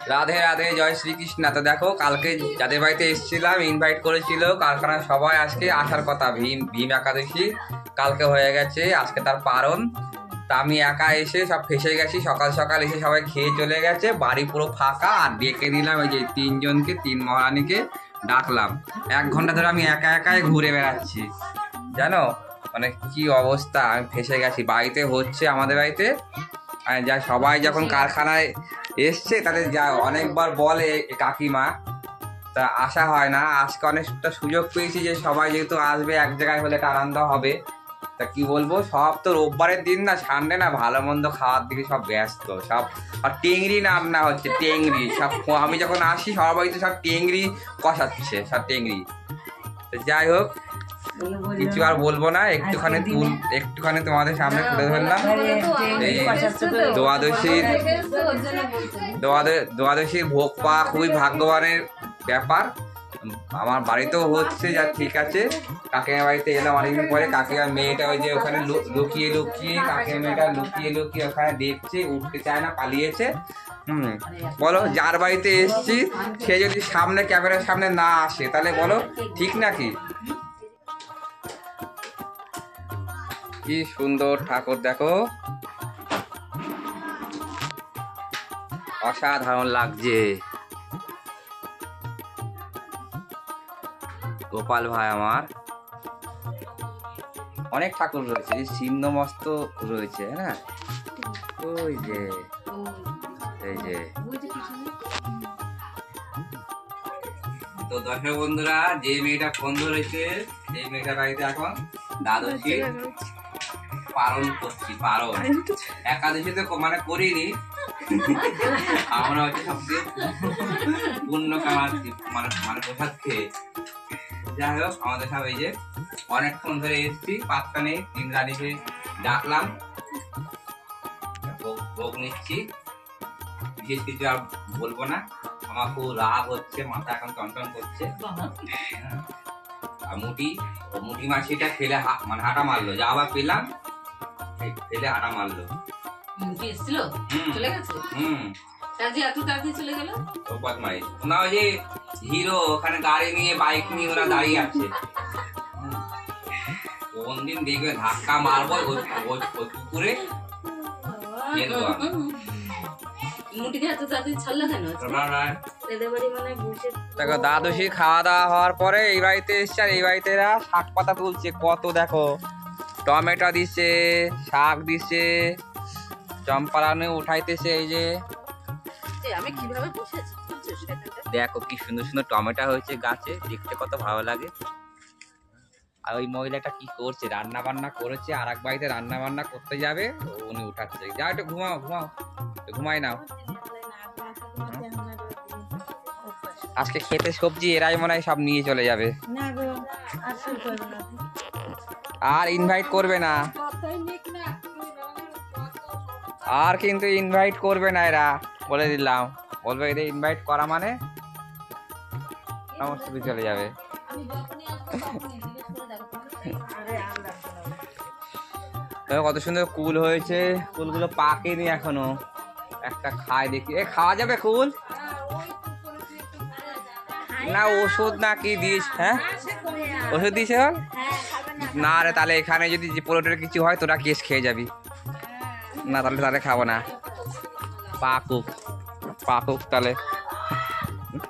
রাধে রাধে, জয় শ্রীকৃষ্ণ। তো দেখো, কালকে যাদের বাড়িতে এসেছিলাম ইনভাইট করেছিল কারখানার সবাই, আজকে আসার কথা। ভীম একাদশী কালকে হয়ে গেছে, আজকে তার পারণ। তা আমি একা এসে সব ফেসে গেছি। সকাল সকাল এসে সবাই খেয়ে চলে গেছে, বাড়ি পুরো ফাঁকা। আর ডেকে দিলাম এই যে তিনজনকে, তিন মহারানীকে ডাকলাম। 1 ঘন্টা ধরে আমি একা একাই ঘুরে বেড়াচ্ছি, জানো মানে কি অবস্থা। আমি ফেসে গেছি। বাড়িতে হচ্ছে আমাদের বাড়িতে, যা সবাই যখন কারখানায় এসছে তাদের যা অনেকবার বলে কাকিমা, তা আসা হয় না। আজকে অনেকটা সুযোগ পেয়েছি যে সবাই যেহেতু আসবে, এক জায়গায় হলে একটা আনন্দ হবে। তা কি বলবো, সব তো রোববারের দিন না, সানডে না, ভালো মন্দ খাওয়ার দিকে সব ব্যস্ত সব। আর টেংরি রান্না হচ্ছে, টেংরি সব। আমি যখন আসি সবাই তো সব টেংরি কষাচ্ছে, সব টেংরি। তো যাই হোক, কিছু আর বলবো না, একটুখানি তোমাদের সামনে তুলে ধরলাম। এই দ্বাদশীর ভোগ পাওয়া খুবই ভাগ্যবানের ব্যাপার। আমার বাড়িতেও হচ্ছে, যা ঠিক আছে। কাকিমার বাড়িতে এলাম অনেকদিন পরে। কাকিমার মেয়েটা ওই যে ওখানে লুকিয়ে কাকিমার মেয়েটা লুকিয়ে ওখানে দেখছে, উঠতে চায় না, পালিয়েছে। বলো, যার বাড়িতে এসছি সে যদি সামনে ক্যামেরার সামনে না আসে তাহলে বলো ঠিক নাকি? কি সুন্দর ঠাকুর দেখো, অসাধারণ লাগছে। গোপাল ভাই আমার, অনেক ঠাকুর রয়েছে, ছিন্নমস্ত রয়েছে, হ্যাঁ। ওই যে এই যে, তো দর্শক বন্ধুরা, যে মেয়েটা ফোন ধরেছে সেই মেয়েটার বাড়িতে এখন দ্বাদশী পালন করছি। পালন একাদশী তো মানে করিনি আমরা, হচ্ছে সবচেয়ে পূর্ণ কামাচ্ছি মানে প্রসাদ খেয়ে। যাই হোক, আমাদের সব এই যে অনেকক্ষণ ধরে এসেছি, পাত্তা নেই। 3 রানীকে ডাকলাম, ভোগ নিচ্ছি। বিশেষ কিছু আর বলবো না, আমার খুব রাগ হচ্ছে, মাথা এখন টনটন করছে। আর মুটি মাছিটা ফেলে মানে হাঁটা মারলো, যা আবার পেলাম ফেলে হাঁটা মারলো। মুটি এসেছিল, চলে গেছে। এত তাড়াতাড়ি চলে গেল। না, ওই যে হিরো ওখানে গাড়ি নিয়ে, বাইক নিয়ে ওরা দাঁড়িয়ে আছে। কোন দিন দেখবে ধাক্কা মারবো পুকুরে। দেখো, দ্বাদশী খাওয়া দাওয়া হওয়ার পরে এই বাড়িতে এসছে, আর এই বাড়িতে এরা শাক পাতা তুলছে কত। দেখো, টমেটো দিচ্ছে, শাক দিচ্ছে, চম্পালানো উঠাইতেছে। এই যে দেখো কি সুন্দর সুন্দর টমেটো হয়েছে গাছে, দেখতে কত ভালো লাগে। আর ওই মহিলাটা কি করছে, রান্না বান্না করেছে, আর এক বাড়িতে রান্না বান্না করতে যাবে, উনি উঠাচ্ছে। যা একটু ঘুমাও, ঘুমাই নাও। আজকে খেতে সবজি এরাই মনে হয় সব নিয়ে চলে যাবে, আর ইনভাইট করবে না। আর কিন্তু ইনভাইট করবে না এরা, বলে দিলাম। বলবে এদের ইনভাইট করা মানে সমস্ত কিছু চলে যাবে। কত সুন্দর কুল হয়েছে, কুলগুলো পাকেনি এখনো। একটা খায় দেখি, খাওয়া যাবে কুল না? ওষুধ না কি দিস? হ্যাঁ, ওষুধ দিয়েছে না রে। তাহলে এখানে যদি পোলট্রির কিছু হয় তোরা কেস খেয়ে যাবি না, তাহলে খাবো না। পাকুক তাহলে।